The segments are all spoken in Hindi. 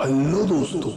हेलो दोस्तों,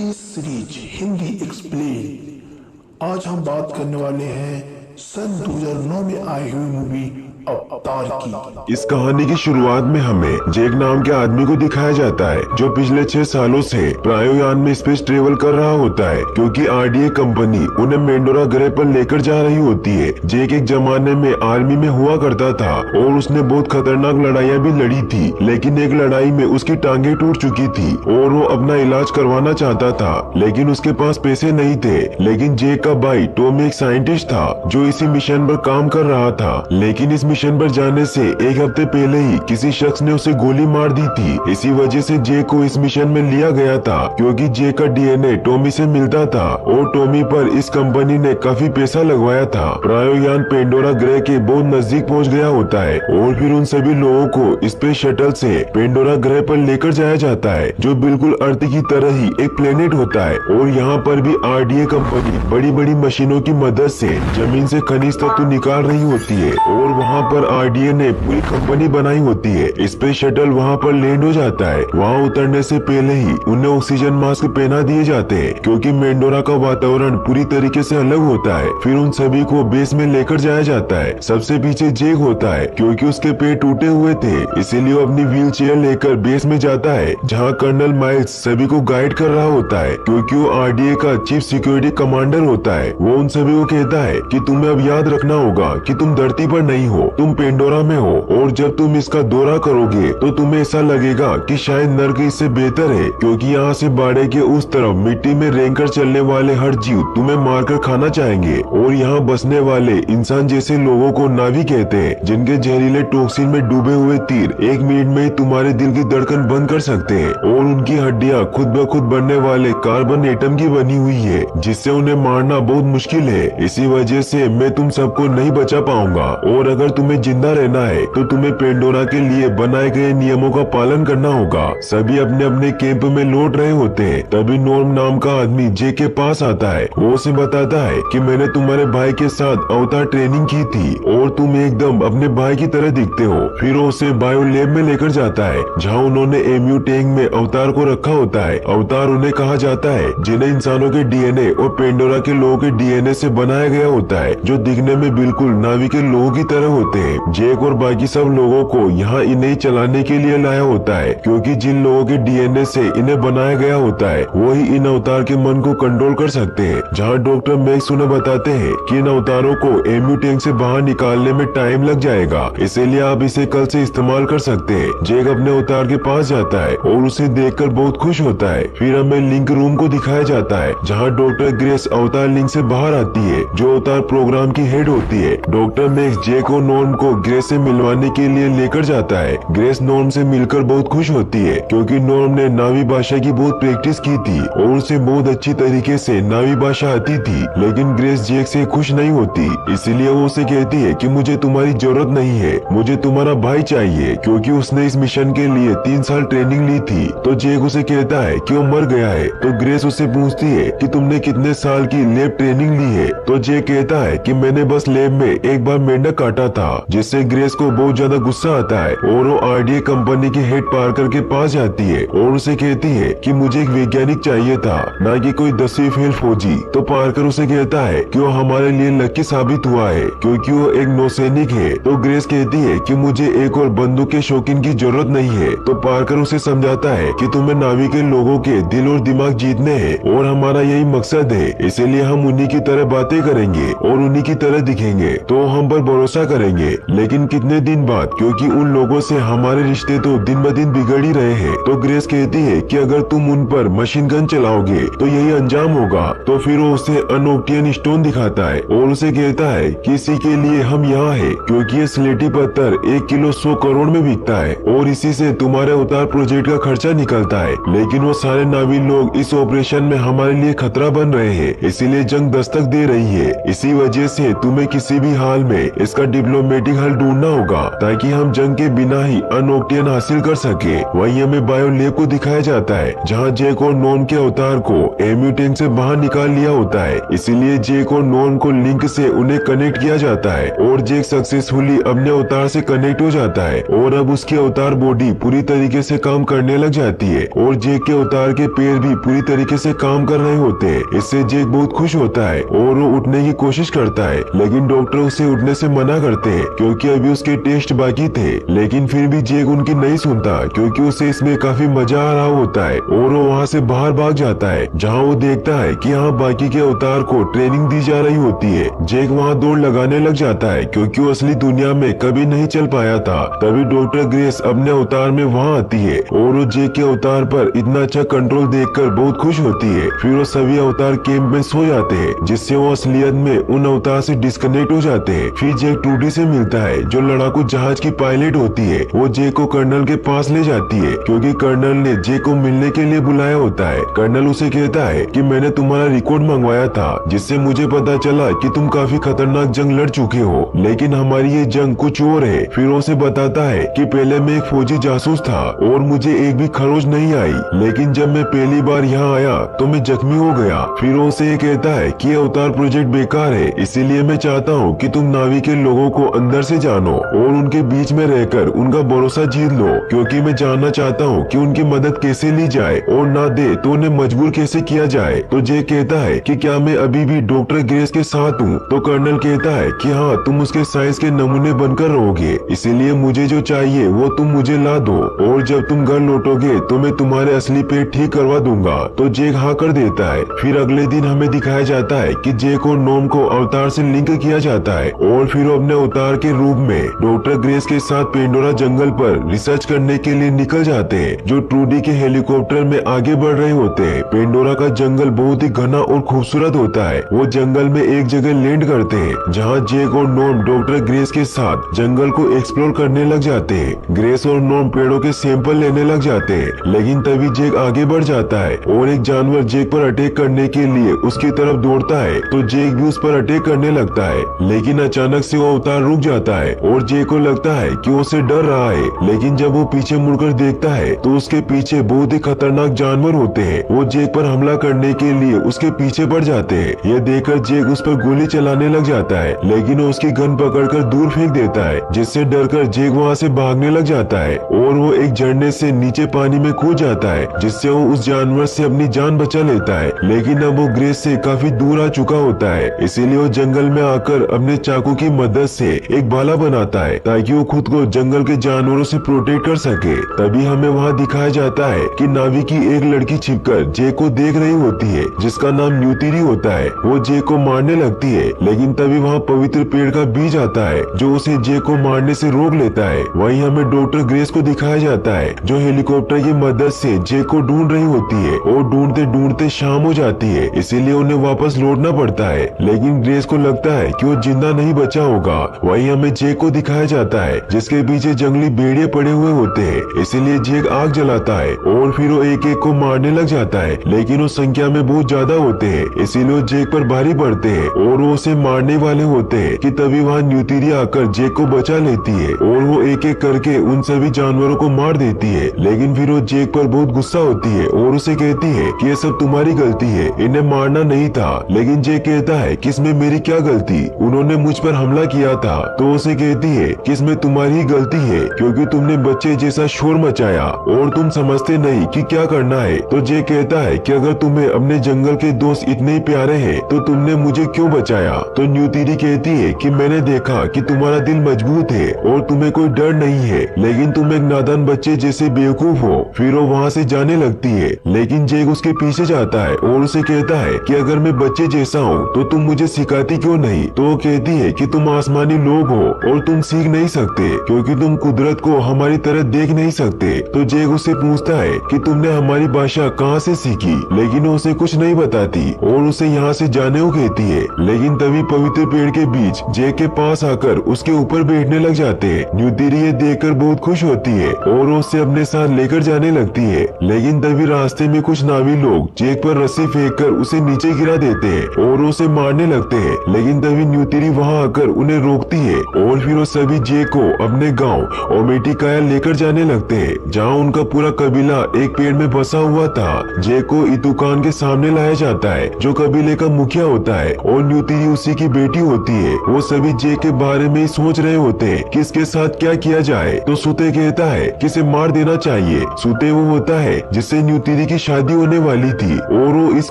इस सीरीज हिंदी एक्सप्लेन आज हम बात करने वाले हैं सन 2009 में आई हुई मूवी अवतार की। इस कहानी की शुरुआत में हमें जेक नाम के आदमी को दिखाया जाता है जो पिछले 6 सालों से प्रायोयान में स्पेस ट्रेवल कर रहा होता है क्योंकि आरडीए कंपनी उन्हें मेंडोरा ग्रह पर लेकर जा रही होती है। जेक एक जमाने में आर्मी में हुआ करता था और उसने बहुत खतरनाक लड़ाइयाँ भी लड़ी थी, लेकिन एक लड़ाई में उसकी टांगे टूट चुकी थी और वो अपना इलाज करवाना चाहता था, लेकिन उसके पास पैसे नहीं थे। लेकिन जेक का भाई टॉम एक साइंटिस्ट था जो इसी मिशन पर काम कर रहा था, लेकिन इस मिशन पर जाने से एक हफ्ते पहले ही किसी शख्स ने उसे गोली मार दी थी। इसी वजह से जेक को इस मिशन में लिया गया था क्योंकि जेक का डीएनए टॉमी से मिलता था और टॉमी पर इस कंपनी ने काफी पैसा लगवाया था। प्रायोयान पेंडोरा ग्रह के बहुत नजदीक पहुंच गया होता है और फिर उन सभी लोगों को स्पेस शटल से पेंडोरा ग्रह पर लेकर जाया जाता है जो बिल्कुल अर्थ की तरह ही एक प्लेनेट होता है। और यहाँ पर भी आरडीए कंपनी बड़ी बड़ी मशीनों की मदद से जमीन से खनिज तत्व निकाल रही होती है और वहाँ पर आरडीए ने पूरी कंपनी बनाई होती है। स्पेस शटल वहाँ पर लैंड हो जाता है। वहाँ उतरने से पहले ही उन्हें ऑक्सीजन मास्क पहना दिए जाते हैं क्योंकि मेंडोरा का वातावरण पूरी तरीके से अलग होता है। फिर उन सभी को बेस में लेकर जाया जाता है। सबसे पीछे जेक होता है क्योंकि उसके पैर टूटे हुए थे, इसीलिए वो अपनी व्हील चेयर लेकर बेस में जाता है जहाँ कर्नल माइल्स सभी को गाइड कर रहा होता है क्योंकि वो आरडीए का चीफ सिक्योरिटी कमांडर होता है। वो उन सभी को कहता है कि तुम्हें अब याद रखना होगा कि तुम धरती पर नहीं हो, तुम पेंडोरा में हो और जब तुम इसका दौरा करोगे तो तुम्हें ऐसा लगेगा कि शायद नर्क इससे बेहतर है क्योंकि यहाँ से बाड़े के उस तरफ मिट्टी में रेंगकर चलने वाले हर जीव तुम्हें मारकर खाना चाहेंगे और यहाँ बसने वाले इंसान जैसे लोगों को नावी कहते हैं जिनके जहरीले टॉक्सिन में डूबे हुए तीर 1 मिनट में ही तुम्हारे दिल की धड़कन बंद कर सकते हैं और उनकी हड्डियाँ खुद ब खुद बनने वाले कार्बन एटम की बनी हुई है जिससे उन्हें मारना बहुत मुश्किल है। इसी वजह से मैं तुम सबको नहीं बचा पाऊंगा और अगर तुम्हें जिंदा रहना है तो तुम्हें पेंडोरा के लिए बनाए गए नियमों का पालन करना होगा। सभी अपने अपने कैंप में लौट रहे होते हैं। तभी नॉर्म नाम का आदमी जे के पास आता है। वो उसे बताता है कि मैंने तुम्हारे भाई के साथ अवतार ट्रेनिंग की थी और तुम एकदम अपने भाई की तरह दिखते हो। फिर वो उसे बायो लैब में लेकर जाता है जहाँ उन्होंने एमयू टैंक में अवतार को रखा होता है। अवतार उन्हें कहा जाता है जिन्हें इंसानों के डीएनए और पेंडोरा के लोगों के डीएनए से बनाया गया होता है जो दिखने में बिल्कुल नावी के लोगों की तरह होते हैं। जेक और बाकी सब लोगों को यहाँ इन्हें चलाने के लिए लाया होता है क्योंकि जिन लोगों के डीएनए से इन्हें बनाया गया होता है वही इन अवतार के मन को कंट्रोल कर सकते हैं। जहाँ डॉक्टर मैक्स उन्हें बताते हैं कि इन अवतारों को एमयू टैंक से बाहर निकालने में टाइम लग जाएगा, इसीलिए आप इसे कल से इस्तेमाल कर सकते हैं। जेक अपने अवतार के पास जाता है और उसे देखकर बहुत खुश होता है। फिर हमें लिंक रूम को दिखाया जाता है जहाँ डॉक्टर ग्रेस अवतार लिंक से बाहर आती है जो अवतार प्रोग्राम की हेड होती है। डॉक्टर मैक्स जेक और नॉर्म को ग्रेस से मिलवाने के लिए लेकर जाता है। ग्रेस नॉर्म से मिलकर बहुत खुश होती है क्योंकि नॉर्म ने नावी भाषा की बहुत प्रैक्टिस की थी और उसे बहुत अच्छी तरीके से नावी भाषा आती थी। लेकिन ग्रेस जेक से खुश नहीं होती, इसीलिए वो उसे कहती है कि मुझे तुम्हारी जरूरत नहीं है, मुझे तुम्हारा भाई चाहिए क्योंकि उसने इस मिशन के लिए 3 साल ट्रेनिंग ली थी। तो जेक उसे कहता है कि वो मर गया है। तो ग्रेस उससे पूछती है कि तुमने कितने साल की लैब ट्रेनिंग ली है। तो जेक कहता है कि मैंने बस लैब में एक बार मेंढक काटा था, जिससे ग्रेस को बहुत ज्यादा गुस्सा आता है और वो आरडीए कंपनी के हेड पार्कर के पास जाती है और उसे कहती है कि मुझे एक वैज्ञानिक चाहिए था, ना कि कोई 10वीं फेल फौजी। तो पार्कर उसे कहता है कि वो हमारे लिए लकी साबित हुआ है क्योंकि वो एक नौसैनिक है। तो ग्रेस कहती है कि मुझे एक और बंदूक के शौकीन की जरूरत नहीं है। तो पार्कर उसे समझाता है कि तुम्हें नावी के लोगों के दिल और दिमाग जीतने हैं और हमारा यही मकसद है, इसीलिए हम उन्हीं की तरह बातें करेंगे और उन्हीं की तरह दिखेंगे तो हम पर भरोसा करेंगे। लेकिन कितने दिन बाद, क्योंकि उन लोगों से हमारे रिश्ते तो दिन ब दिन बिगड़ ही रहे हैं। तो ग्रेस कहती है कि अगर तुम उन पर मशीन गन चलाओगे तो यही अंजाम होगा। तो फिर वो उसे अनोक्टियन स्टोन दिखाता है और उसे कहता है कि इसी के लिए हम यहाँ है क्योंकि ये स्लेटी पत्थर 1 किलो 100 करोड़ में बिकता है और इसी से तुम्हारे अवतार प्रोजेक्ट का खर्चा निकलता है। लेकिन वो सारे नावी लोग इस ऑपरेशन में हमारे लिए खतरा बन रहे हैं, इसीलिए जंग दस्तक दे रही है। इसी वजह से तुम्हें किसी भी हाल में इसका डिप्लोमेसी डिप्लोमेटिक हल ढूंढना होगा ताकि हम जंग के बिना ही अनोक्टियन हासिल कर सके। वहीं हमें बायो लैब को दिखाया जाता है जहाँ जैक और नॉर्म के अवतार को एम्यू टैंक से बाहर निकाल लिया होता है। इसीलिए जैक और नॉर्म को लिंक से उन्हें कनेक्ट किया जाता है और जैक सक्सेसफुली अपने अवतार से कनेक्ट हो जाता है और अब उसकी अवतार बॉडी पूरी तरीके से काम करने लग जाती है और जैक के अवतार के पैर भी पूरी तरीके से काम कर रहे होते हैं। इससे जैक बहुत खुश होता है और वो उठने की कोशिश करता है, लेकिन डॉक्टर उसे उठने से मना करते हैं क्योंकि अभी उसके टेस्ट बाकी थे। लेकिन फिर भी जैक उनकी नहीं सुनता क्योंकि उसे इसमें काफी मजा आ रहा होता है और वो वहाँ से बाहर भाग जाता है जहाँ वो देखता है कि यहाँ बाकी के अवतार को ट्रेनिंग दी जा रही होती है। जैक वहाँ दौड़ लगाने लग जाता है क्योंकि वो असली दुनिया में कभी नहीं चल पाया था। तभी डॉक्टर ग्रेस अपने अवतार में वहाँ आती है और वो जैक के अवतार पर इतना अच्छा कंट्रोल देखकर बहुत खुश होती है। फिर वो सभी अवतार कैंप में सो जाते हैं जिससे वो असलियत में उन अवतार से डिस्कनेक्ट हो जाते हैं। फिर जैक ट्रूडी से मिलता है जो लड़ाकू जहाज की पायलट होती है। वो जैक को कर्नल के पास ले जाती है क्योंकि कर्नल ने जैक को मिलने के लिए बुलाया होता है। कर्नल उसे कहता है कि मैंने तुम्हारा रिकॉर्ड मंगवाया था जिससे मुझे पता चला कि तुम काफी खतरनाक जंग लड़ चुके हो, लेकिन हमारी ये जंग कुछ और है। फिर उसे बताता है कि पहले मैं एक फौजी जासूस था और मुझे एक भी खरोच नहीं आई, लेकिन जब मैं पहली बार यहाँ आया तो मैं जख्मी हो गया। फिर उसे ये कहता है कि ये अवतार प्रोजेक्ट बेकार है, इसीलिए मैं चाहता हूँ कि तुम नावी के लोगों को अंदर से जानो और उनके बीच में रहकर उनका भरोसा जीत लो, क्योंकि मैं जानना चाहता हूँ कि उनकी मदद कैसे ली जाए और ना दे तो उन्हें मजबूर कैसे किया जाए। तो जैक कहता है कि क्या मैं अभी भी डॉक्टर ग्रेस के साथ हूँ? तो कर्नल कहता है कि हाँ, तुम उसके साइंस के नमूने बनकर रहोगे, इसीलिए मुझे जो चाहिए वो तुम मुझे ला दो और जब तुम घर लौटोगे तो मैं तुम्हारे असली पेट ठीक करवा दूंगा। तो जैक हाँ कर देता है। फिर अगले दिन हमें दिखाया जाता है कि जैक और नॉर्म को अवतार से लिंक किया जाता है और फिर वो अपने अवतार के रूप में डॉक्टर ग्रेस के साथ पेंडोरा जंगल पर रिसर्च करने के लिए निकल जाते हैं, जो ट्रूडी के हेलीकॉप्टर में आगे बढ़ रहे होते हैं। पेंडोरा का जंगल बहुत ही घना और खूबसूरत होता है। वो जंगल में एक जगह लैंड करते हैं जहाँ जैक और नॉर्म डॉक्टर ग्रेस के साथ जंगल को एक्सप्लोर करने लग जाते हैं। ग्रेस और नॉर्म पेड़ों के सैंपल लेने लग जाते हैं, लेकिन तभी जैक आगे बढ़ जाता है और एक जानवर जैक पर अटैक करने के लिए उसकी तरफ दौड़ता है। तो जैक भी उस पर अटैक करने लगता है, लेकिन अचानक से वो अवतार रुक जाता है और जैक को लगता है कि वो उसे डर रहा है, लेकिन जब वो पीछे मुड़कर देखता है तो उसके पीछे बहुत ही खतरनाक जानवर होते हैं। वो जैक पर हमला करने के लिए उसके पीछे पड़ जाते हैं। यह देखकर जैक उस पर गोली चलाने लग जाता है, लेकिन वो उसकी गन पकड़कर दूर फेंक देता है, जिससे डरकर जैक वहाँ से भागने लग जाता है और वो एक झरने से नीचे पानी में कूद जाता है, जिससे वो उस जानवर से अपनी जान बचा लेता है। लेकिन अब वो ग्रेस से काफी दूर आ चुका होता है, इसीलिए वो जंगल में आकर अपने चाकू की मदद से एक भाला बनाता है ताकि वो खुद को जंगल के जानवरों से प्रोटेक्ट कर सके। तभी हमें वहाँ दिखाया जाता है कि नावी की एक लड़की छिपकर जैक को देख रही होती है, जिसका नाम न्यूतिरी होता है। वो जैक को मारने लगती है, लेकिन तभी वहाँ पवित्र पेड़ का बीज आता है जो उसे जैक को मारने से रोक लेता है। वहीं हमें डॉक्टर ग्रेस को दिखाया जाता है जो हेलीकॉप्टर की मदद से जैक को ढूंढ रही होती है और ढूंढते ढूंढते शाम हो जाती है, इसीलिए उन्हें वापस लौटना पड़ता है। लेकिन ग्रेस को लगता है कि वो जिंदा नहीं बचा होगा। वहीं हमें जैक को दिखाया जाता है जिसके पीछे जंगली भेड़िए पड़े हुए होते हैं, इसीलिए जैक आग जलाता है और फिर वो एक एक को मारने लग जाता है, लेकिन वो संख्या में बहुत ज्यादा होते हैं, इसीलिए वो जैक पर भारी पड़ते हैं और वो उसे मारने वाले होते हैं कि तभी वहाँ न्यूतिरी आकर जैक को बचा लेती है और वो एक एक करके उन सभी जानवरों को मार देती है। लेकिन फिर वो जैक पर बहुत गुस्सा होती है और उसे कहती है कि ये सब तुम्हारी गलती है, इन्हें मारना नहीं था। लेकिन जैक कहता है कि इसमें मेरी क्या गलती, उन्होंने मुझ पर हमला किया था। तो उसे कहती है कि इसमें तुम्हारी ही गलती है क्योंकि तुमने बच्चे जैसा शोर मचाया और तुम समझते नहीं कि क्या करना है। तो जैक कहता है कि अगर तुम्हें अपने जंगल के दोस्त इतने ही प्यारे हैं तो तुमने मुझे क्यों बचाया। तो न्यूतिरी कहती है कि मैंने देखा कि तुम्हारा दिल मजबूत है और तुम्हें कोई डर नहीं है, लेकिन तुम एक नादान बच्चे जैसे बेवकूफ हो। फिर वो वहाँ से जाने लगती है, लेकिन जैक उसके पीछे जाता है और उसे कहता है कि अगर मैं बच्चे जैसा हूँ तो तुम मुझे सिखाती क्यों नहीं। तो वो कहती है कि तुम आसमानी लोग हो और तुम सीख नहीं सकते क्योंकि तुम कुदरत को हमारी तरह देख नहीं सकते। तो जैक उससे पूछता है कि तुमने हमारी भाषा कहाँ से सीखी, लेकिन वो उसे कुछ नहीं बताती और उसे यहाँ से जाने को कहती है। लेकिन तभी पवित्र पेड़ के बीच जैक के पास आकर उसके ऊपर बैठने लग जाते हैं। न्यूतिरी ये देखकर बहुत खुश होती है और वो उसे अपने साथ लेकर जाने लगती है। लेकिन तभी रास्ते में कुछ नावी लोग जैक पर रस्सी फेंककर उसे नीचे गिरा देते हैं और उसे मारने लगते हैं। लेकिन तभी न्यूतिरी वहाँ आकर उन्हें रोकती लगती है और फिर वो सभी जे को अपने गांव ओमेटिकाया लेकर जाने लगते हैं, जहां उनका पूरा कबीला एक पेड़ में बसा हुआ था। जे को इतुकान के सामने लाया जाता है, जो कबीले का मुखिया होता है, और न्यूतिरी उसी की बेटी होती है। वो सभी जे के बारे में ही सोच रहे होते हैं कि इसके साथ क्या किया जाए। तो सुते कहता है कि इसे मार देना चाहिए। सुते वो होता है जिससे न्यूतिरी की शादी होने वाली थी और वो इस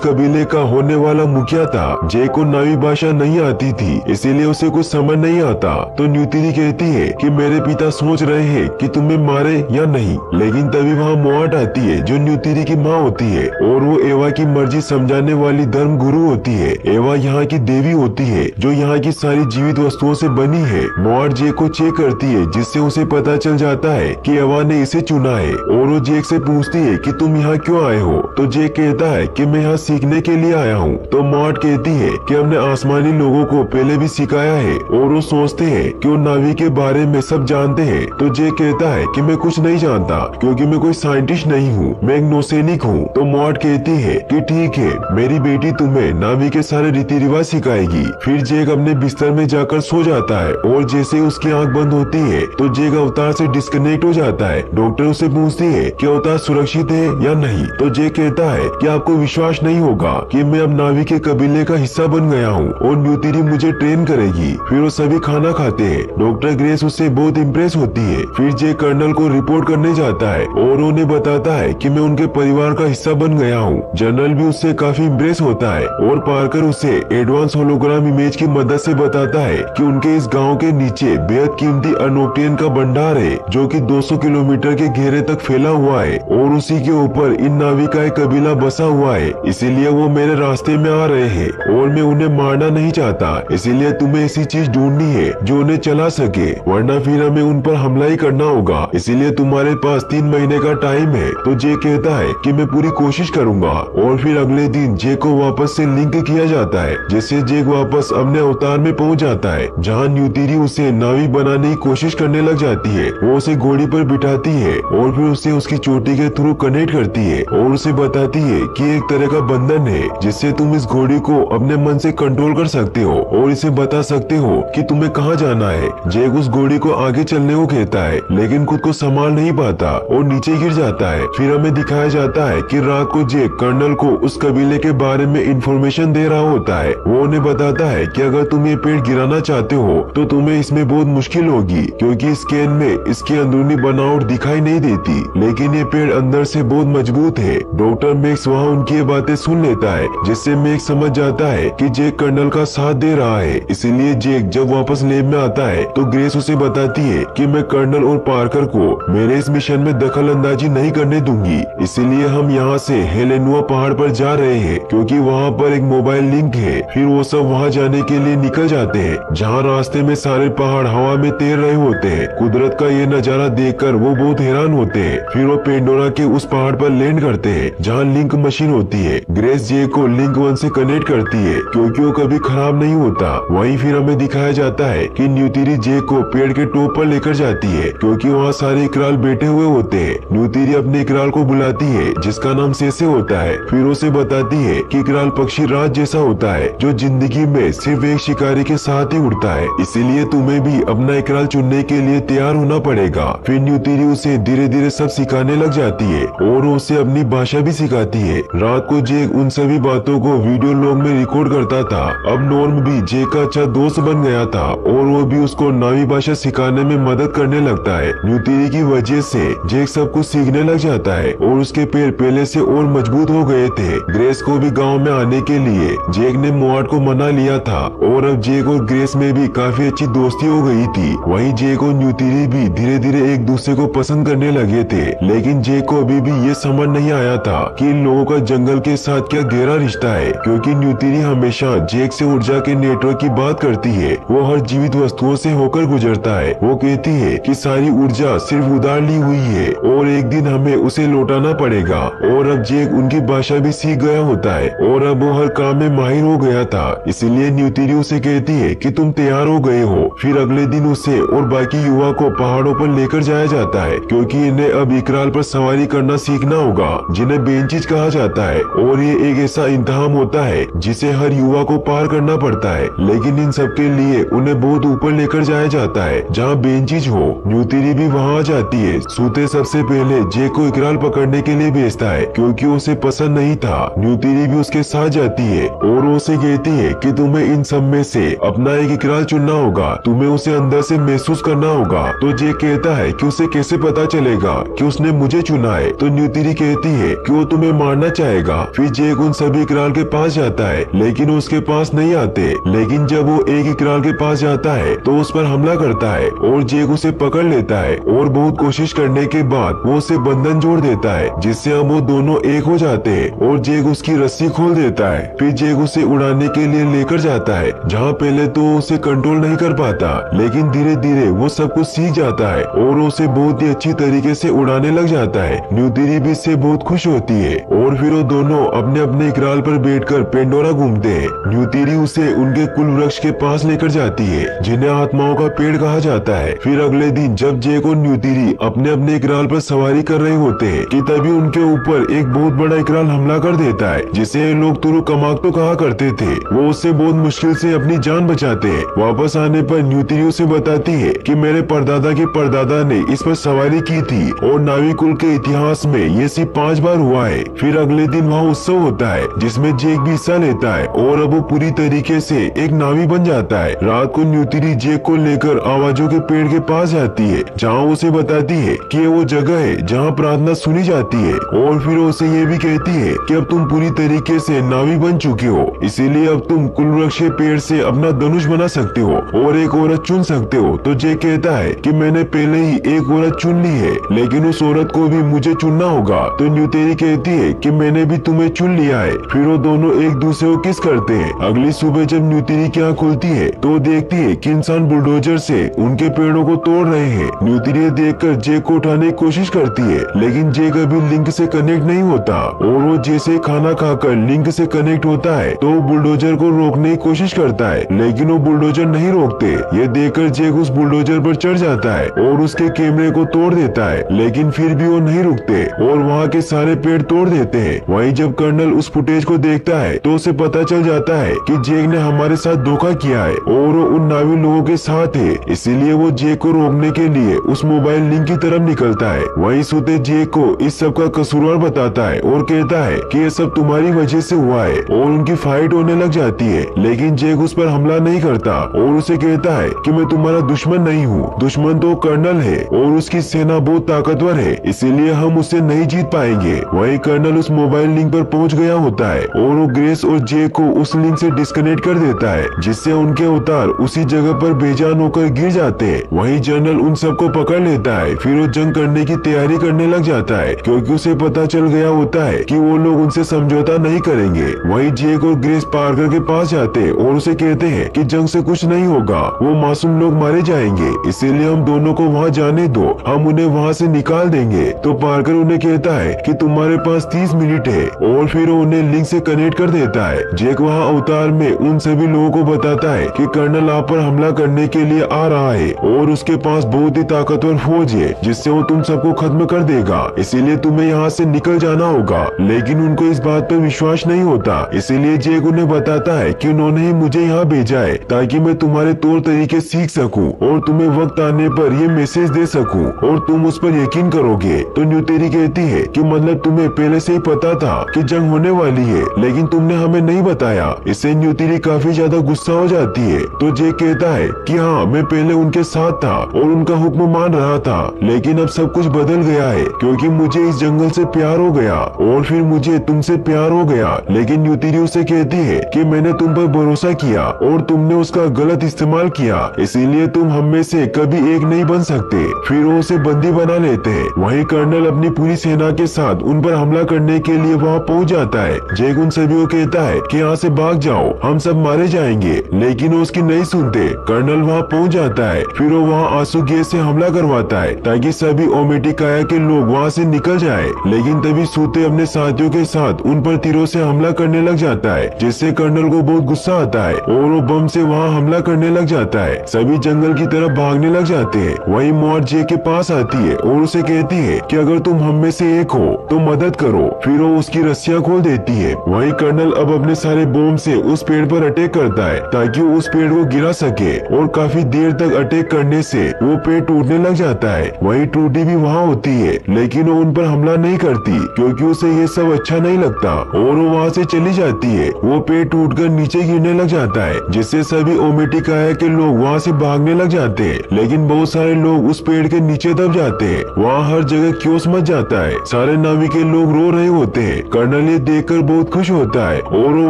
कबीले का होने वाला मुखिया था। जे को नावी भाषा नहीं आती थी, इसीलिए उसे कुछ समझ नहीं आता। तो न्यूतिरी कहती है कि मेरे पिता सोच रहे हैं कि तुम्हें मारे या नहीं, लेकिन तभी वहाँ मोआट आती है जो न्यूतिरी की माँ होती है और वो एवा की मर्जी समझाने वाली धर्म गुरु होती है। एवा यहाँ की देवी होती है जो यहाँ की सारी जीवित वस्तुओं से बनी है। मोआट जे को चेक करती है, जिससे उसे पता चल जाता है कि एवा ने इसे चुना है, और वो जेक से पूछती है कि तुम यहाँ क्यों आए हो। तो जेक कहता है कि मैं यहाँ सीखने के लिए आया हूँ। तो मोआट कहती है कि हमने आसमानी लोगों को पहले भी सिखाया है, और वो सोचते हैं कि वो नावी के बारे में सब जानते हैं। तो जेक कहता है कि मैं कुछ नहीं जानता, क्योंकि मैं कोई साइंटिस्ट नहीं हूँ, मैं एक नौसैनिक हूँ। तो मोआट कहती है कि ठीक है, मेरी बेटी तुम्हें नावी के सारे रीति रिवाज सिखाएगी। फिर जेक अपने बिस्तर में जाकर सो जाता है, और जैसे उसकी आंख बंद होती है तो जेक अवतार से डिस्कनेक्ट हो जाता है। डॉक्टर उसे पूछती है कि अवतार सुरक्षित है या नहीं। तो जेक कहता है कि आपको विश्वास नहीं होगा कि मैं अब नावी के कबीले का हिस्सा बन गया हूँ और न्यूतिरी मुझे ट्रेन करेगी। फिर वो सभी खाना खाते हैं। डॉक्टर ग्रेस उससे बहुत इम्प्रेस होती है। फिर जेक कर्नल को रिपोर्ट करने जाता है और उन्हें बताता है कि मैं उनके परिवार का हिस्सा बन गया हूँ। जनरल भी उससे काफी इम्प्रेस होता है और पार्कर उसे एडवांस होलोग्राम इमेज की मदद से बताता है कि उनके इस गांव के नीचे बेहद कीमती अनोक्टियन का भंडार है, जो कि 200 किलोमीटर के घेरे तक फैला हुआ है, और उसी के ऊपर इन नावी का एक कबीला बसा हुआ है। इसीलिए वो मेरे रास्ते में आ रहे हैं और मैं उन्हें मारना नहीं चाहता। इसीलिए तुम्हें ऐसी चीज ढूंढनी है जो उन्हें चला सके, वरना फिर हमें उन पर हमला ही करना होगा। इसीलिए तुम्हारे पास 3 महीने का टाइम है। तो जे कहता है कि मैं पूरी कोशिश करूंगा। और फिर अगले दिन जे को वापस से लिंक किया जाता है, जिससे जेक वापस अपने अवतार में पहुंच जाता है, जहां न्यूतिरी उसे नावी बनाने की कोशिश करने लग जाती है। वो उसे घोड़ी पर बिठाती है और फिर उसे उसकी चोटी के थ्रू कनेक्ट करती है और उसे बताती है कि एक तरह का बंधन है जिससे तुम इस घोड़ी को अपने मन से कंट्रोल कर सकते हो और इसे बता सकते हो कि तुम्हें कहाँ जाना है। जेक उस घोड़ी को आगे चलने को कहता है, लेकिन खुद को संभाल नहीं पाता और नीचे गिर जाता है। फिर हमें दिखाया जाता है कि रात को जेक कर्नल को उस कबीले के बारे में इंफॉर्मेशन दे रहा होता है। वो उन्हें बताता है कि अगर तुम ये पेड़ गिराना चाहते हो तो तुम्हें इसमें बहुत मुश्किल होगी, क्योंकि स्कैन में इसकी अंदरूनी बनावट दिखाई नहीं देती, लेकिन ये पेड़ अंदर से बहुत मजबूत है। डॉक्टर मैक्स वहाँ उनकी बातें सुन लेता है, जिससे मैक्स समझ जाता है कि जेक कर्नल का साथ दे रहा है। इसीलिए जेक जब वापस लैब में आता है तो ग्रेस उसे बताती है कि मैं कर्नल और पार्कर को मेरे इस मिशन में दखल अंदाजी नहीं करने दूंगी। इसीलिए हम यहाँ से हेलेनुआ पहाड़ पर जा रहे हैं, क्योंकि वहाँ पर एक मोबाइल लिंक है। फिर वो सब वहाँ जाने के लिए निकल जाते हैं, जहाँ रास्ते में सारे पहाड़ हवा में तैर रहे होते हैं। कुदरत का ये नजारा देखकर वो बहुत हैरान होते हैं। फिर वो पेंडोरा के उस पहाड़ पर लैंड करते हैं, जहाँ लिंक मशीन होती है। ग्रेस जे को लिंक 1 से कनेक्ट करती है, क्योंकि वो कभी खराब नहीं होता। वहीं फिर हमें दिखाया जाता है कि न्यूतिरी जे को पेड़ के टॉप पर लेकर जाती है, क्योंकि वहाँ सारे इकराल बैठे हुए होते हैं। न्यूतिरी अपने इकराल को बुलाती है, जिसका नाम सेसे होता है। फिर उसे बताती है कि इकराल पक्षी रात जैसा होता है, जो जिंदगी में सिर्फ एक शिकारी के साथ ही उड़ता है। इसीलिए तुम्हें भी अपना इकराल चुनने के लिए तैयार होना पड़ेगा। फिर न्यूतिरी उसे धीरे धीरे सब सिखाने लग जाती है और उसे अपनी भाषा भी सिखाती है। रात को जेक उन सभी बातों को वीडियो लॉग में रिकॉर्ड करता था। अब नॉर्म भी जेक का अच्छा दोस्त बन गया था और वो भी उसको नावी भाषा सिखाने में मदद करने लगता है। न्यूतिरी की वजह से जेक सब कुछ सीखने लग जाता है और उसके पैर पहले से और मजबूत हो गए थे। ग्रेस को भी गाँव में आने के लिए जेक ने मोआट को मना लिया था और अब जेक और ग्रेस में भी काफी अच्छी दोस्ती हो गई थी। वहीं जेक और न्यूतिरी भी धीरे धीरे एक दूसरे को पसंद करने लगे थे, लेकिन जेक को अभी भी ये समझ नहीं आया था कि इन लोगों का जंगल के साथ क्या गहरा रिश्ता है, क्योंकि न्यूतिरी हमेशा जेक से ऊर्जा के नेटवर्क की बात करती है। वो हर जीवित वस्तुओं से होकर गुजरता है। वो कहती है कि सारी ऊर्जा सिर्फ उधार ली हुई है और एक दिन हमें उसे लौटाना पड़ेगा। और अब जेक उनकी भाषा भी सीख गया होता है और अब वो हर काम में माहिर हो गया था। इसीलिए न्यूतिरी उसे कहती है कि तुम तैयार हो गए हो। फिर अगले दिन उसे और बाकी युवा को पहाड़ों पर लेकर जाया जाता है, क्योंकि इन्हें अब इकराल पर सवारी करना सीखना होगा, जिन्हें बेंचीज कहा जाता है। और ये एक ऐसा इंतहाम होता है जिसे हर युवा को पार करना पड़ता है, लेकिन इन सब के लिए उन्हें उन्हें बहुत ऊपर लेकर जाया जाता है जहाँ बेंचीज हो। न्यूतिरी भी वहाँ आ जाती है। सूते सबसे पहले जे को इकराल पकड़ने के लिए भेजता है क्योंकि उसे पसंद नहीं था। न्यूतिरी भी उसके साथ जाती है और उसे कहती है कि तुम्हें इन सब में से अपना एक इकराल चुनना होगा, तुम्हें उसे अंदर से महसूस करना होगा। तो जे कहता है कि उसे कैसे पता चलेगा कि उसने मुझे चुना है। तो न्यूतिरी कहती है कि वो तुम्हें मारना चाहेगा। फिर जेक उन सभी इकराल के पास जाता है लेकिन उसके पास नहीं आते। लेकिन जब वो एक इकराल के पास जाता है तो उस पर हमला करता है और जेक उसे पकड़ लेता है और बहुत कोशिश करने के बाद वो उसे बंधन जोड़ देता है जिससे अब वो दोनों एक हो जाते हैं और जेक उसकी रस्सी खोल देता है। फिर जेक उसे उड़ाने के लिए लेकर जाता है जहाँ पहले तो उसे कंट्रोल नहीं कर पाता, लेकिन धीरे धीरे वो सब कुछ सीख जाता है और उसे बहुत ही अच्छी तरीके से उड़ाने लग जाता है। न्यूतिरी भी इससे बहुत खुश होती है और फिर वो दोनों अपने अपने इकराल पर बैठकर पेंडोरा घूमते हैं। न्यूतिरी उसे उनके कुल वृक्ष के पास लेकर जाती है जिन्हें आत्माओं का पेड़ कहा जाता है। फिर अगले दिन जब जेक और न्यूतिरी अपने अपने इकराल पर सवारी कर रहे होते हैं कि तभी उनके ऊपर एक बहुत बड़ा इकराल हमला कर देता है जिसे लोग तुरु कमाक्तो कहा करते थे। वो उससे बहुत मुश्किल से अपनी जान बचाते हैं। वापस आने पर न्यूतिरी उसे बताती है कि मेरे परदादा के परदादा ने इस पर सवारी की थी और नावी कुल के इतिहास में ये सिर्फ 5 बार हुआ है। फिर अगले दिन वहाँ उत्सव होता है जिसमें जेक भी हिस्सा लेता है और अब वो पूरी तरीके से एक नावी बन जाता है। रात को न्यूतिरी जेक को लेकर आवाजों के पेड़ के पास जाती है जहाँ उसे बताती है कि ये वो जगह है जहाँ प्रार्थना सुनी जाती है और फिर उसे ये भी कहती है कि अब तुम पूरी तरीके से नावी बन चुके हो, इसीलिए अब तुम कुलवृक्ष के पेड़ से अपना धनुष बना सकते हो और एक औरत चुन सकते हो। तो जेक कहता है कि मैंने पहले ही एक औरत चुन ली है लेकिन उस औरत को भी मुझे चुनना होगा। तो न्यूतिरी कहती है कि मैंने भी तुम्हें चुन लिया है। फिर वो दोनों एक दूसरे को किस करते हैं। अगली सुबह जब न्यूतिरी की आँख खुलती है तो देखती है कि इंसान बुलडोजर से उनके पेड़ों को तोड़ रहे हैं। न्यूतिरी देखकर जेक को उठाने की कोशिश करती है लेकिन जेक अभी लिंक से कनेक्ट नहीं होता और वो जैसे खाना खाकर लिंक से कनेक्ट होता है तो बुलडोजर को रोकने की कोशिश करता है लेकिन वो बुलडोजर नहीं रोकते। ये देखकर जेक उस बुलडोजर पर चढ़ जाता है और उसके कैमरे को तोड़ देता है लेकिन फिर भी वो नहीं रुकते और वहाँ के सारे पेड़ तोड़ देते हैं। वहीं जब कर्नल उस फुटेज को देखता है तो उसे पता चल जाता है कि जेक ने हमारे साथ धोखा किया है और वो उन नावी लोगों के साथ है, इसीलिए वो जेक को रोकने के लिए उस मोबाइल लिंक की तरफ निकलता है। वहीं सुते जेक को इस सब का कसूरवार बताता है और कहता है कि ये सब तुम्हारी वजह से हुआ है और उनकी फाइट होने लग जाती है। लेकिन जेक उस पर हमला नहीं करता और उसे कहता है कि मैं तुम्हारा दुश्मन नहीं हूँ, दुश्मन तो कर्नल है और उसकी सेना बहुत ताकतवर है, इसीलिए हम उसे नहीं जीत पाएंगे। वहीं कर्नल उस मोबाइल लिंक पर पहुंच गया होता है और वो ग्रेस और जेक को उस लिंक से डिस्कनेक्ट कर देता है जिससे उनके अवतार उसी जगह पर बेजान होकर गिर जाते हैं। वहीं जनरल उन सबको पकड़ लेता है। फिर वो जंग करने की तैयारी करने लग जाता है क्योंकि उसे पता चल गया होता है कि वो लोग उनसे समझौता नहीं करेंगे। वहीं जेक और ग्रेस पार्कर के पास जाते हैं और उसे कहते हैं कि जंग से कुछ नहीं होगा, वो मासूम लोग मारे जाएंगे, इसीलिए हम दोनों को वहाँ जाने दो, हम उन्हें वहाँ से निकाल देंगे। तो पार्कर उन्हें कहता है कि तुम्हारे पास 30 मिनट है और फिर वो उन्हें लिंक से कनेक्ट कर देता है। जेक वहाँ अवतार में उन सभी लोगों को बताता है कि कर्नल आप पर हमला करने के लिए आ रहा है और उसके पास बहुत ही ताकतवर फौज है जिससे वो तुम सबको खत्म कर देगा, इसीलिए तुम्हें यहाँ से निकल जाना होगा। लेकिन उनको इस बात पर विश्वास नहीं होता, इसीलिए जेक उन्हें बताता है कि उन्होंने ही मुझे यहाँ भेजा है ताकि मैं तुम्हारे तौर तरीके सीख सकूं और तुम्हें वक्त आने पर ये मैसेज दे सकूं और तुम उस पर यकीन करोगे। तो न्यूतिरी कहती है कि मतलब तुम्हें पहले से ही पता था कि जंग होने वाली है लेकिन तुमने हमें नहीं बताया। इससे न्यूतिरी काफी ज्यादा गुस्सा हो जाती है। तो जेक कहता है कि हाँ, मैं पहले उनके साथ था और उनका हुक्म मान रहा था लेकिन अब सब कुछ बदल गया है क्योंकि मुझे इस जंगल से प्यार हो गया और फिर मुझे तुमसे प्यार हो गया। लेकिन न्यूतिरी उसे कहती है कि मैंने तुम पर भरोसा किया और तुमने उसका गलत इस्तेमाल किया, इसीलिए तुम हम में से कभी एक नहीं बन सकते। फिर वो उसे बंदी बना लेते हैं। वहीं कर्नल अपनी पूरी सेना के साथ उन पर हमला करने के लिए वहाँ पहुँच जाता है। जेक उन सभी को कहता है कि यहाँ से भाग जाओ, हम सब मारे जाएंगे, लेकिन वो उसकी नहीं सुनते। कर्नल वहाँ पहुँच जाता है। फिर वो वहाँ आंसू गैस से हमला करवाता है ताकि सभी ओमेटिकाया के लोग वहाँ से निकल जाए। लेकिन तभी सूते अपने साथियों के साथ उन पर तीरों से हमला करने लग जाता है जिससे कर्नल को बहुत गुस्सा आता है है और वो बम से वहाँ हमला करने लग जाता है। सभी जंगल की तरफ भागने लग जाते हैं। वहीं मौत जे के पास आती है और उसे कहती है कि अगर तुम हम में से एक हो तो मदद करो। फिर वो उसकी रस्सियां खोल देती है। वहीं कर्नल अब अपने सारे बम से उस पेड़ पर अटैक करता है ताकि वो उस पेड़ को गिरा सके और काफी देर तक अटैक करने से वो पेड़ टूटने लग जाता है। वहीं ट्रूडी भी वहाँ होती है लेकिन वो उन पर हमला नहीं करती क्योंकि उसे ये सब अच्छा नहीं लगता और वो वहाँ से चली जाती है। वो पेड़ टूटकर नीचे गिरने लग जाता है जिससे सभी ओमेटिकाया के लोग वहाँ से भागने लग जाते हैं, लेकिन बहुत सारे लोग उस पेड़ के नीचे दब जाते हैं। वहाँ हर जगह क्योस मच जाता है। सारे नावी के लोग रो रहे होते हैं। कर्नल ये देखकर बहुत खुश होता है और वो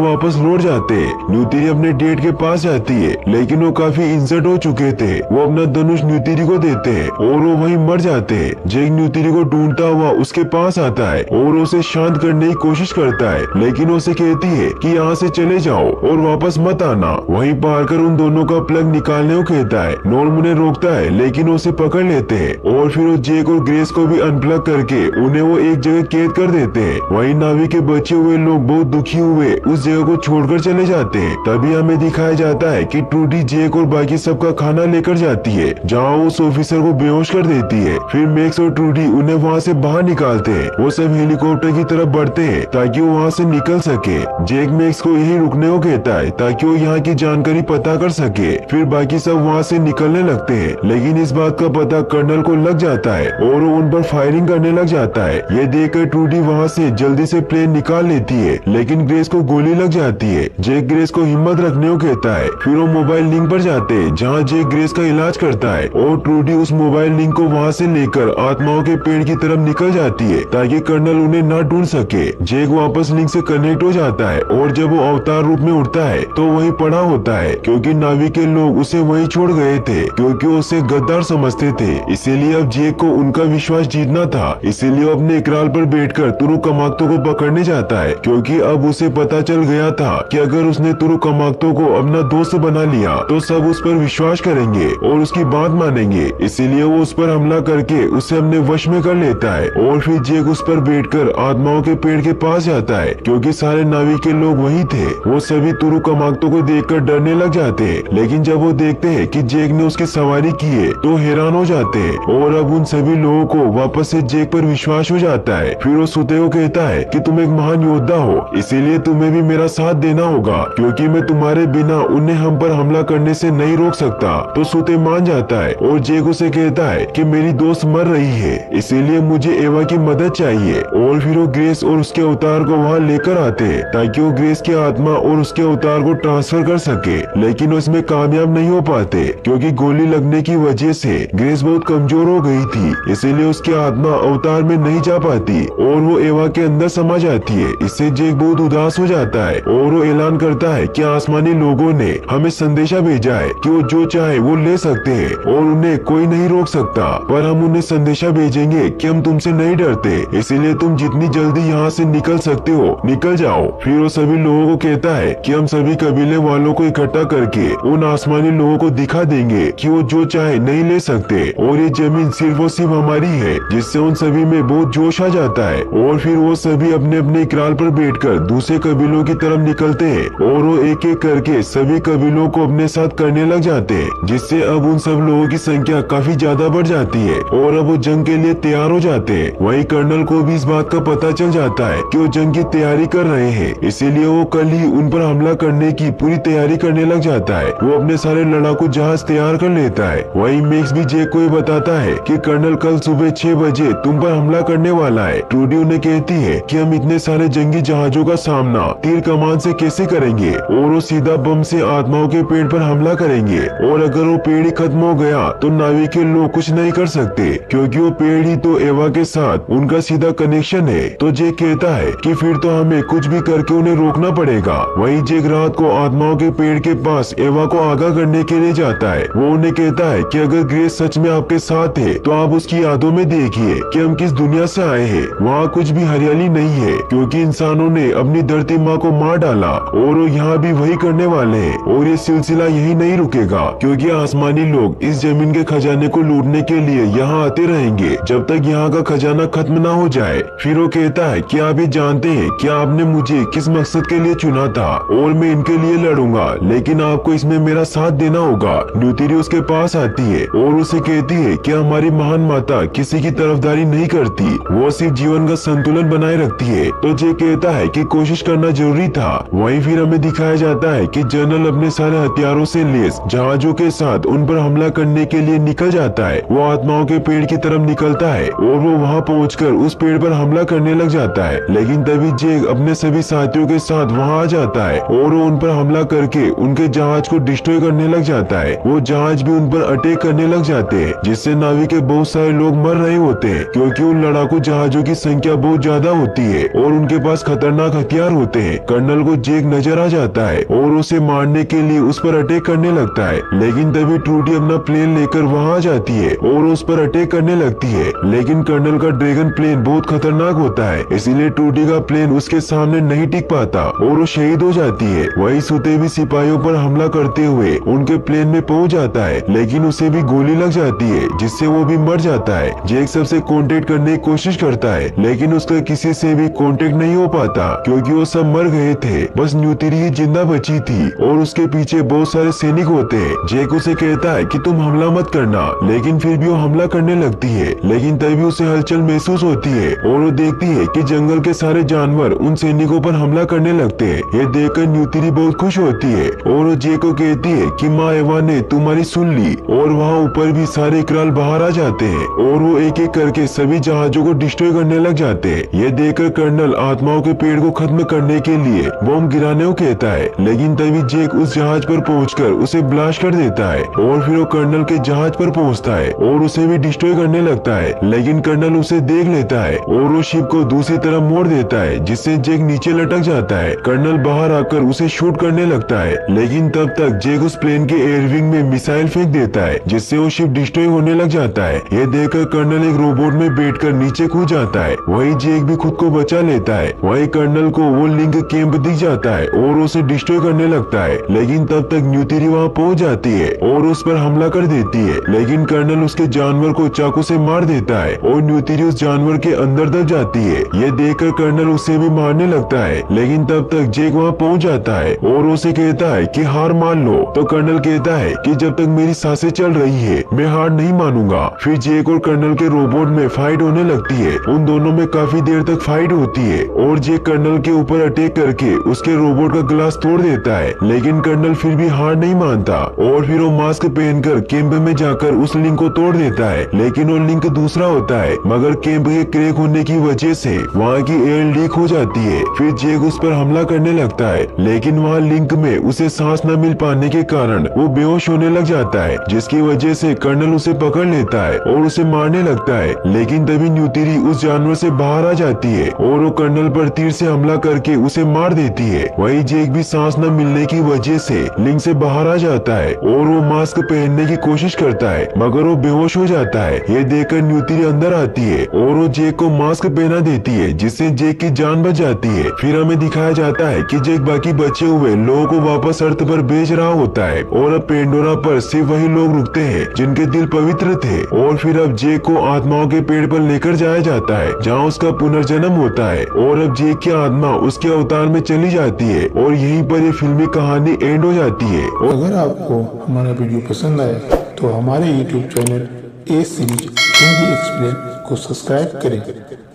वापस लौट जाते हैं। न्यूतिरी अपने डेट के पास जाती है लेकिन वो काफी इंजर्ड हो चुके थे। वो अपना धनुष न्यूतिरी को देते हैं और वो वहीं मर जाते हैं। जेक न्यूतिरी को ढूंढता हुआ उसके पास आता है और उसे शांत करने की कोशिश करता है, लेकिन उसे कहती है कि यहाँ से चले जाओ और वापस मत आना। वहीं पार कर उन दोनों का प्लग निकालने को कहता है। नॉर्म उन्हें रोकता है लेकिन उसे पकड़ लेते हैं और फिर वो जेक और ग्रेस को भी अनप्लग करके उन्हें वो एक जगह कैद कर देते हैं। वहीं नावी के बचे हुए लोग बहुत दुखी हुए उस जगह को छोड़कर चले जाते हैं। तभी हमें दिखाया जाता है कि ट्रूडी जेक और बाकी सबका खाना लेकर जाती है जहाँ उस ऑफिसर को बेहोश कर देती है। फिर मैक्स और ट्रूडी उन्हें वहाँ से बाहर निकालते हैं। वो सब हेलीकॉप्टर की तरफ बढ़ते हैं ताकि वो वहाँ से निकल सके। जेक मैक्स को यही रुकने को कहता है ताकि वो यहाँ की जानकारी पता कर सके। फिर बाकी सब वहाँ से निकलने लगते हैं, लेकिन इस बात का पता कर्नल को लग जाता है और वो उन पर फायरिंग करने लग जाता है। ये देखकर ट्रूडी वहाँ से जल्दी से प्लेन निकाल लेती है, लेकिन ग्रेस को गोली लग जाती है। जेक ग्रेस को हिम्मत रखने को कहता है। फिर वो मोबाइल लिंक पर जाते हैं जहाँ जेक ग्रेस का इलाज करता है और ट्रूडी उस मोबाइल लिंक को वहाँ से लेकर आत्माओं के पेड़ की तरफ निकल जाती है ताकि कर्नल उन्हें न ढूंढ सके। जेक वापस लिंक से कनेक्ट हो जाता है और जब वो अवतार रूप में उठता है तो वही पड़ा होता है क्योंकि नावी के लोग उसे वहीं छोड़ गए थे क्योंकि वो उसे गद्दार समझते थे। इसीलिए अब जेक को उनका विश्वास जीतना था। इसीलिए वो अपने इकरार पर बैठकर तुरु कमाक्तो को पकड़ने जाता है क्योंकि अब उसे पता चल गया था कि अगर उसने तुरु कमाक्तो को अपना दोस्त बना लिया तो सब उस पर विश्वास करेंगे और उसकी बात मानेंगे। इसीलिए वो उस पर हमला करके उसे अपने वश में कर लेता है और फिर जेक उस पर बैठकर आत्माओं के पेड़ के पास जाता है क्योंकि सारे नावी के लोग वही थे। वो सभी तुरु कमाक्तो को देखकर डरने लग जाते हैं, लेकिन जब वो देखते हैं कि जेक ने उसकी सवारी की है तो हैरान हो जाते हैं और अब उन सभी लोगों को वापस से जेक पर विश्वास हो जाता है। फिर वो सुते को कहता है कि तुम एक महान योद्धा हो, इसीलिए तुम्हें भी मेरा साथ देना होगा क्योंकि मैं तुम्हारे बिना उन्हें हम पर हमला करने से नहीं रोक सकता। तो सुते मान जाता है और जेक उसे कहता है कि मेरी दोस्त मर रही है, इसीलिए मुझे एवा की मदद चाहिए। और फिर वो ग्रेस और उसके अवतार को वहाँ लेकर आते हैं ताकि वो ग्रेस की आत्मा और उसके अवतार को ट्रांसफर कर सके, लेकिन उसमें कामयाब नहीं हो पाते क्योंकि गोली लगने की वजह से ग्रेस बहुत कमजोर हो गई थी। इसीलिए उसकी आत्मा अवतार में नहीं जा पाती और वो एवा के अंदर समा जाती है। इससे जेक बहुत उदास हो जाता है और वो ऐलान करता है कि आसमानी लोगों ने हमें संदेशा भेजा है कि वो जो चाहे वो ले सकते हैं और उन्हें कोई नहीं रोक सकता, पर हम उन्हें संदेशा भेजेंगे कि हम तुमसे नहीं डरते, इसीलिए तुम जितनी जल्दी यहाँ से निकल सकते हो निकल जाओ। फिर वो सभी लोगों को कहता है कि हम सभी कबीले वालों को इकट्ठा करके उन आसमानी लोगों को दिखा देंगे कि वो जो चाहे नहीं ले सकते और ये जमीन सिर्फ और सिर्फ हमारी है, जिससे उन सभी में बहुत जोश आ जाता है। और फिर वो सभी अपने अपने इकरार पर बैठकर दूसरे कबीलों की तरफ निकलते हैं और वो एक एक करके सभी कबीलों को अपने साथ करने लग जाते हैं, जिससे अब उन सब लोगों की संख्या काफी ज्यादा बढ़ जाती है और अब वो जंग के लिए तैयार हो जाते हैं। वहीं कर्नल को भी इस बात का पता चल जाता है कि वो जंग की तैयारी कर रहे हैं, इसीलिए वो कल ही उन पर हमला करने की पूरी तैयारी करने लग जाता है। वो अपने सारे लड़ाकू जहाज तैयार कर लेता है। वहीं मैक्स भी जेक को बताता है कि कर्नल कल सुबह 6 बजे तुम पर हमला करने वाला है। ट्रूडी उन्हें कहती है कि हम इतने सारे जंगी जहाजों का सामना तीर कमान से कैसे करेंगे और वो सीधा बम से आत्माओं के पेड़ पर हमला करेंगे और अगर वो पेड़ ही खत्म हो गया तो नावी के लोग कुछ नहीं कर सकते क्योंकि वो पेड़ ही तो एवा के साथ उनका सीधा कनेक्शन है। तो जेक कहता है कि फिर तो हमें कुछ भी करके उन्हें रोकना पड़ेगा। वहीं जेक रात को आत्माओं के पेड़ के पास एवा को आगाह करने के लिए जाता है। वो उन्हें कहता है कि अगर ग्रेस सच में आपके साथ है तो आप उसकी यादों में देखिए कि हम किस दुनिया से आए हैं। वहाँ कुछ भी हरियाली नहीं है क्योंकि इंसानों ने अपनी धरती माँ को मार डाला और वो यहाँ भी वही करने वाले हैं और ये सिलसिला यही नहीं रुकेगा क्योंकि आसमानी लोग इस जमीन के खजाने को लूटने के लिए यहाँ आते रहेंगे जब तक यहाँ का खजाना खत्म ना हो जाए। फिर वो कहता है कि आप ये जानते हैं कि आपने मुझे किस मकसद के लिए चुना था और मैं इनके लिए लिए लड़ूंगा, लेकिन आपको इसमें मेरा साथ देना होगा। न्यूतिरी उसके पास आती है और उसे कहती है कि हमारी महान माता किसी की तरफदारी नहीं करती, वो सिर्फ जीवन का संतुलन बनाए रखती है। तो जैक कहता है कि कोशिश करना जरूरी था। वहीं फिर हमें दिखाया जाता है कि जनरल अपने सारे हथियारों से लैस जहाजों के साथ उन पर हमला करने के लिए निकल जाता है। वो आत्माओं के पेड़ की तरफ निकलता है और वो वहाँ पहुंचकर उस पेड़ पर हमला करने लग जाता है, लेकिन तभी जैक अपने सभी साथियों के साथ वहाँ आ जाता है और वो उन पर हमला करके उनके जहाज को डिस्ट्रॉय करने लग जाता है। वो जहाज भी उन पर अटैक करने लग जाते हैं, जिससे नावी के बहुत सारे लोग मर रहे होते हैं, क्योंकि उन लड़ाकू जहाजों की संख्या बहुत ज्यादा होती है और उनके पास खतरनाक हथियार होते हैं। कर्नल को जैक नजर आ जाता है और उसे मारने के लिए उस पर अटैक करने लगता है, लेकिन तभी ट्रूडी अपना प्लेन लेकर वहाँ आ जाती है और उस पर अटैक करने लगती है। लेकिन कर्नल का ड्रैगन प्लेन बहुत खतरनाक होता है, इसीलिए ट्रूडी का प्लेन उसके सामने नहीं टिक पाता और वो शहीद हो जाती है। वही सुते हुए सिपाहियों पर हमला करते हुए उनके प्लेन में पहुंच जाता है, लेकिन उसे भी गोली लग जाती है, जिससे वो भी मर जाता है। जैक सबसे कांटेक्ट करने की कोशिश करता है, लेकिन उसका किसी से भी कांटेक्ट नहीं हो पाता, क्योंकि वो सब मर गए थे। बस न्यूतिरी ही जिंदा बची थी और उसके पीछे बहुत सारे सैनिक होते हैं। जैक उसे कहता है कि तुम हमला मत करना, लेकिन फिर भी वो हमला करने लगती है। लेकिन तभी उसे हलचल महसूस होती है और वो देखती है कि जंगल के सारे जानवर उन सैनिकों पर हमला करने लगते हैं। ये देखकर न्यूतिरी बहुत खुश होती है और वो जैक को कहती है कि माँ एवा ने तुम्हारी सुन ली। और वहाँ ऊपर भी सारे इकराल बाहर आ जाते हैं और वो एक एक करके सभी जहाजों को डिस्ट्रॉय करने लग जाते हैं। ये देखकर कर्नल आत्माओं के पेड़ को खत्म करने के लिए बम गिराने को कहता है, लेकिन तभी जैक उस जहाज पर पहुंचकर उसे ब्लास्ट कर देता है और फिर वो कर्नल के जहाज पर पहुंचता है और उसे भी डिस्ट्रॉय करने लगता है। लेकिन कर्नल उसे देख लेता है और वो शिप को दूसरी तरफ मोड़ देता है, जिससे जैक नीचे लटक जाता है। कर्नल बाहर आकर उसे शूट करने लगता है, लेकिन तब तक जैक उस प्लेन के एयरविंग में मिसाइल फेंक देता है, जिससे वो शिप डिस्ट्रॉय होने लग जाता है। ये देखकर कर्नल एक रोबोट में बैठकर नीचे कूद जाता है। वहीं जैक भी खुद को बचा लेता है। वहीं कर्नल को वो लिंक कैंप दिख जाता है और उसे डिस्ट्रॉय करने लगता है, लेकिन तब तक न्यूतिरी वहाँ पहुंच जाती है और उस पर हमला कर देती है। लेकिन कर्नल उसके जानवर को चाकू से मार देता है और न्यूतिरी उस जानवर के अंदर दब जाती है। ये देखकर कर्नल उसे भी मारने लगता है, लेकिन तब तक जैक वहाँ पहुंच जाता है और उसे कहता है कि हार मान लो। तो कर्नल कहता है कि जब तक मेरी सांसें चल रही है मैं हार नहीं मानूंगा। फिर जैक और कर्नल के रोबोट में फाइट होने लगती है। उन दोनों में काफी देर तक फाइट होती है और जैक कर्नल के ऊपर अटैक करके उसके रोबोट का ग्लास तोड़ देता है, लेकिन कर्नल फिर भी हार नहीं मानता और फिर वो मास्क पहनकर कैंप में जाकर उस लिंक को तोड़ देता है। लेकिन वो लिंक दूसरा होता है, मगर कैंप के क्रैक होने की वजह से वहाँ की एयर लीक हो जाती है। फिर जैक उस पर हमला करने लगता है, लेकिन वहाँ लिंक में उसे सांस न मिल पाने के कारण वो बेहोश होने लग जाता है, जिसकी वजह से कर्नल उसे पकड़ लेता है और उसे मारने लगता है। लेकिन तभी न्यूतिरी उस जानवर से बाहर आ जाती है और वो कर्नल पर तीर से हमला करके उसे मार देती है। वहीं जैक भी सांस न मिलने की वजह से लिंक से बाहर आ जाता है और वो मास्क पहनने की कोशिश करता है, मगर वो बेहोश हो जाता है। ये देखकर न्यूतिरी अंदर आती है और वो जैक को मास्क पहना देती है, जिससे जैक की जान बच जाती है। फिर हमें दिखाया जाता है कि जैक बाकी बचे हुए लोगों को वापस अर्थ पर भेज रहा होता है और अब पेंडोरा पर सिर्फ वही लोग रुकते हैं जिनके दिल पवित्र थे। और फिर अब जैक को आत्माओं के पेड़ पर लेकर जाया जाता है, जहाँ उसका पुनर्जन्म होता है और अब जैक की आत्मा उसके अवतार में चली जाती है और यहीं पर ये फिल्मी कहानी एंड हो जाती है। अगर आपको हमारा वीडियो पसंद आया तो हमारे YouTube चैनल ए सीरीज हिंदी एक्सप्लेन को सब्सक्राइब करें।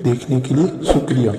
देखने के लिए शुक्रिया।